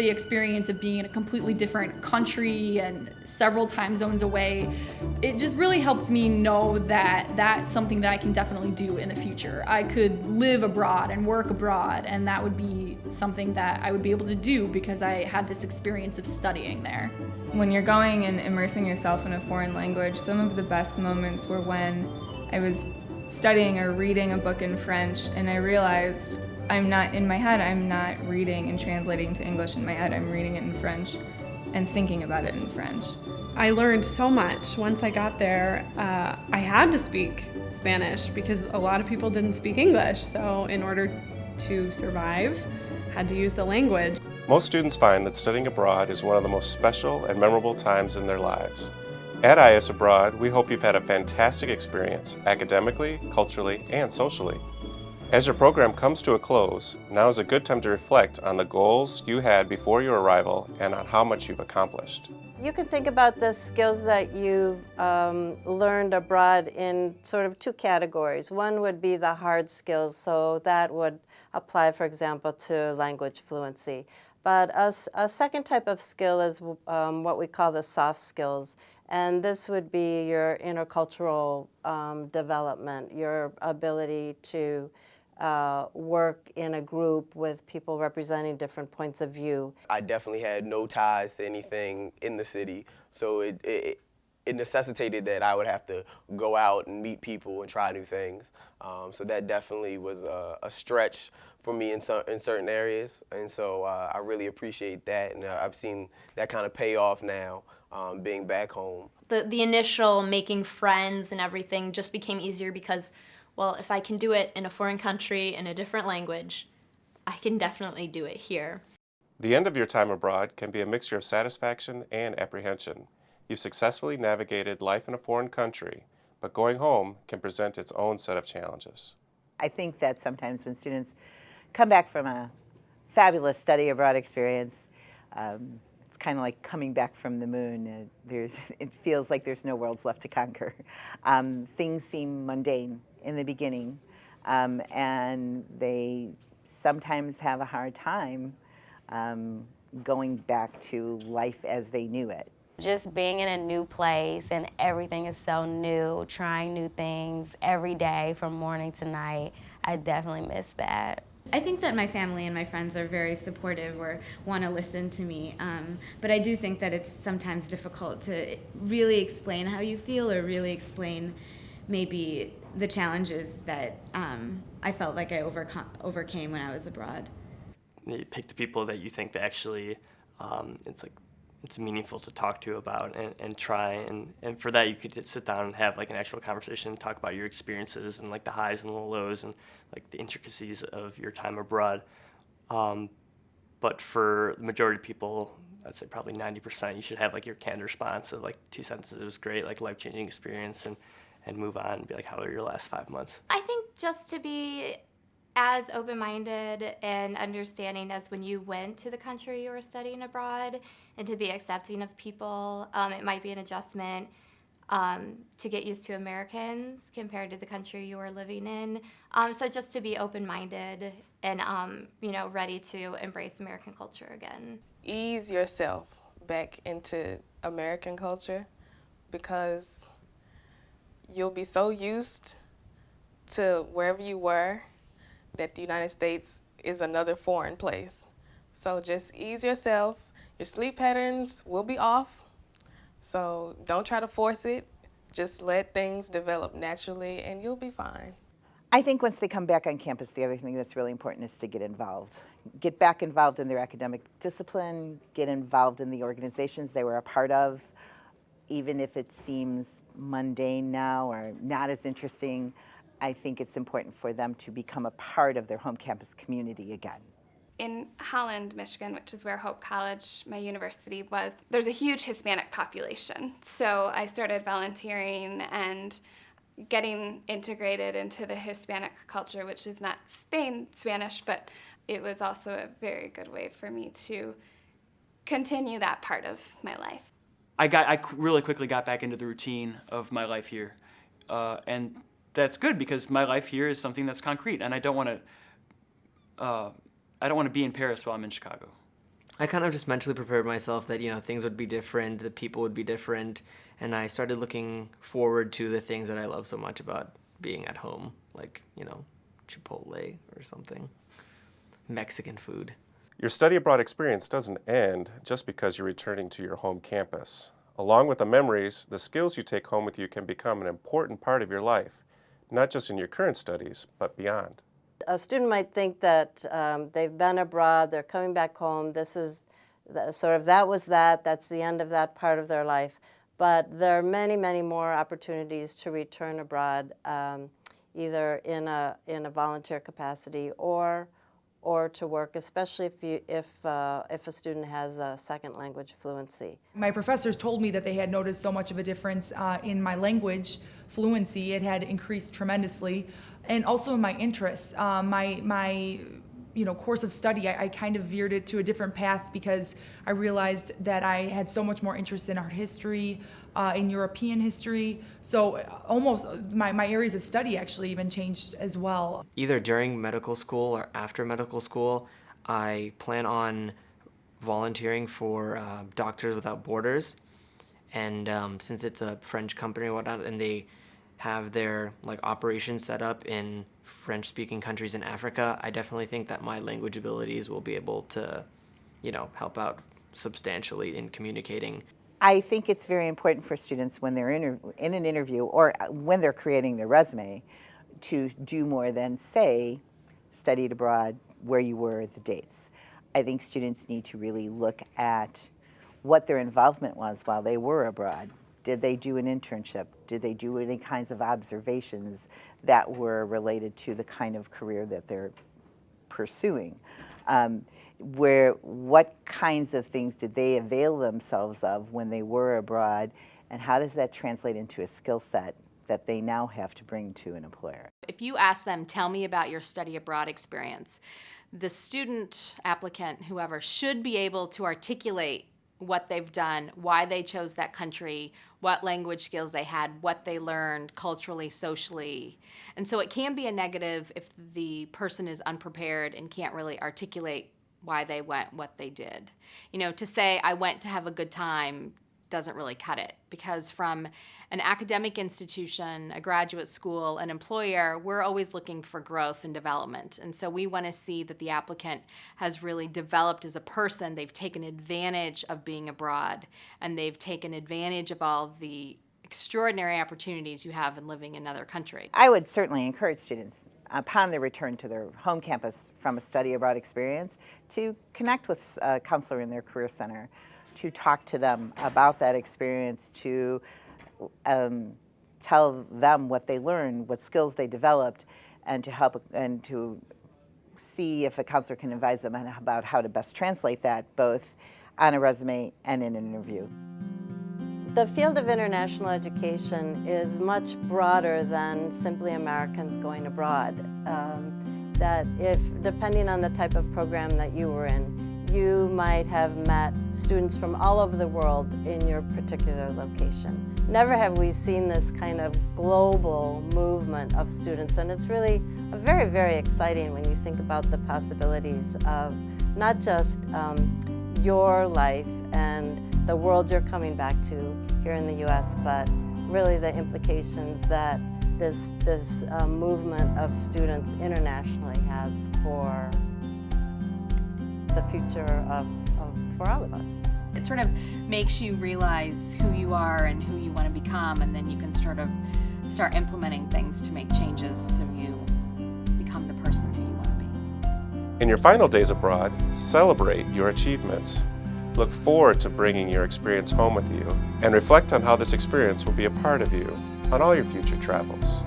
the experience of being in a completely different country and several time zones away, it just really helped me know that that's something that I can definitely do in the future. I could live abroad and work abroad, and that would be something that I would be able to do because I had this experience of studying there. When you're going and immersing yourself in a foreign language, some of the best moments were when I was studying or reading a book in French and I realized I'm not reading and translating to English in my head, I'm reading it in French and thinking about it in French. I learned so much. Once I got there, I had to speak Spanish because a lot of people didn't speak English, so in order to survive, I had to use the language. Most students find that studying abroad is one of the most special and memorable times in their lives. At IES Abroad, we hope you've had a fantastic experience academically, culturally, and socially. As your program comes to a close, now is a good time to reflect on the goals you had before your arrival and on how much you've accomplished. You can think about the skills that you've learned abroad in sort of two categories. One would be the hard skills, so that would apply, for example, to language fluency. But a second type of skill is what we call the soft skills. And this would be your intercultural development, your ability to work in a group with people representing different points of view. I definitely had no ties to anything in the city, so it necessitated that I would have to go out and meet people and try new things. So that definitely was a stretch for me in certain areas, and so I really appreciate that, and I've seen that kind of pay off now, being back home. The initial making friends and everything just became easier because, well, if I can do it in a foreign country in a different language, I can definitely do it here. The end of your time abroad can be a mixture of satisfaction and apprehension. You've successfully navigated life in a foreign country, but going home can present its own set of challenges. I think that sometimes when students come back from a fabulous study abroad experience, it's kind of like coming back from the moon. It feels like there's no worlds left to conquer. Things seem mundane in the beginning, and they sometimes have a hard time going back to life as they knew it. Just being in a new place and everything is so new, trying new things every day from morning to night, I definitely miss that. I think that my family and my friends are very supportive or want to listen to me, but I do think that it's sometimes difficult to really explain how you feel or really explain maybe the challenges that I felt like I overcame when I was abroad. You pick the people that you think that actually it's meaningful to talk to about and try, and for that you could just sit down and have like an actual conversation and talk about your experiences and like the highs and the lows and like the intricacies of your time abroad. But for the majority of people, I'd say probably 90%, you should have like your canned response of like 2 sentences, it was great, like life-changing experience, and move on and be like, how were your last 5 months? I think just to be as open-minded and understanding as when you went to the country you were studying abroad, and to be accepting of people. It might be an adjustment to get used to Americans compared to the country you were living in. So just to be open-minded and ready to embrace American culture again. Ease yourself back into American culture because you'll be so used to wherever you were that the United States is another foreign place. So just ease yourself. Your sleep patterns will be off, so don't try to force it. Just let things develop naturally and you'll be fine. I think once they come back on campus, the other thing that's really important is to get involved. Get back involved in their academic discipline, get involved in the organizations they were a part of, even if it seems mundane now or not as interesting. I think it's important for them to become a part of their home campus community again. In Holland, Michigan, which is where Hope College, my university, was, there's a huge Hispanic population. So I started volunteering and getting integrated into the Hispanic culture, which is not Spanish, but it was also a very good way for me to continue that part of my life. I really quickly got back into the routine of my life here. And that's good because my life here is something that's concrete, and I don't want to be in Paris while I'm in Chicago. I kind of just mentally prepared myself that, things would be different, the people would be different, and I started looking forward to the things that I love so much about being at home, like, Chipotle or something. Mexican food. Your study abroad experience doesn't end just because you're returning to your home campus. Along with the memories, the skills you take home with you can become an important part of your life, not just in your current studies, but beyond. A student might think that they've been abroad, they're coming back home, this is that's the end of that part of their life. But there are many, many more opportunities to return abroad, either in a volunteer capacity or to work, especially if a student has a second language fluency. My professors told me that they had noticed so much of a difference in my language fluency. It had increased tremendously, and also in my interests. My course of study, I kind of veered it to a different path because I realized that I had so much more interest in art history, in European history. So almost my areas of study actually even changed as well. Either during medical school or after medical school, I plan on volunteering for Doctors Without Borders. And since it's a French company or whatnot, and they have their operations set up in French-speaking countries in Africa, I definitely think that my language abilities will be able to, help out substantially in communicating. I think it's very important for students when they're in an interview or when they're creating their resume to do more than say, studied abroad, where you were, the dates. I think students need to really look at what their involvement was while they were abroad. Did they do an internship? Did they do any kinds of observations that were related to the kind of career that they're pursuing? What kinds of things did they avail themselves of when they were abroad, and how does that translate into a skill set that they now have to bring to an employer? If you ask them, tell me about your study abroad experience, the student, applicant, whoever, should be able to articulate what they've done, why they chose that country, what language skills they had, what they learned culturally, socially. And so it can be a negative if the person is unprepared and can't really articulate why they went, what they did. To say, I went to have a good time doesn't really cut it, because from an academic institution, a graduate school, an employer, we're always looking for growth and development. And so we want to see that the applicant has really developed as a person. They've taken advantage of being abroad, and they've taken advantage of all the extraordinary opportunities you have in living in another country. I would certainly encourage students, upon their return to their home campus from a study abroad experience, to connect with a counselor in their career center, to talk to them about that experience, to tell them what they learned, what skills they developed, and to help and to see if a counselor can advise them about how to best translate that, both on a resume and in an interview. The field of international education is much broader than simply Americans going abroad. That depending on the type of program that you were in, you might have met students from all over the world in your particular location. Never have we seen this kind of global movement of students, and it's really very, very exciting when you think about the possibilities of not just your life and the world you're coming back to here in the U.S., but really the implications that this movement of students internationally has for the future for all of us. It sort of makes you realize who you are and who you want to become, and then you can sort of start implementing things to make changes so you become the person who you want to be. In your final days abroad, celebrate your achievements. Look forward to bringing your experience home with you, and reflect on how this experience will be a part of you on all your future travels.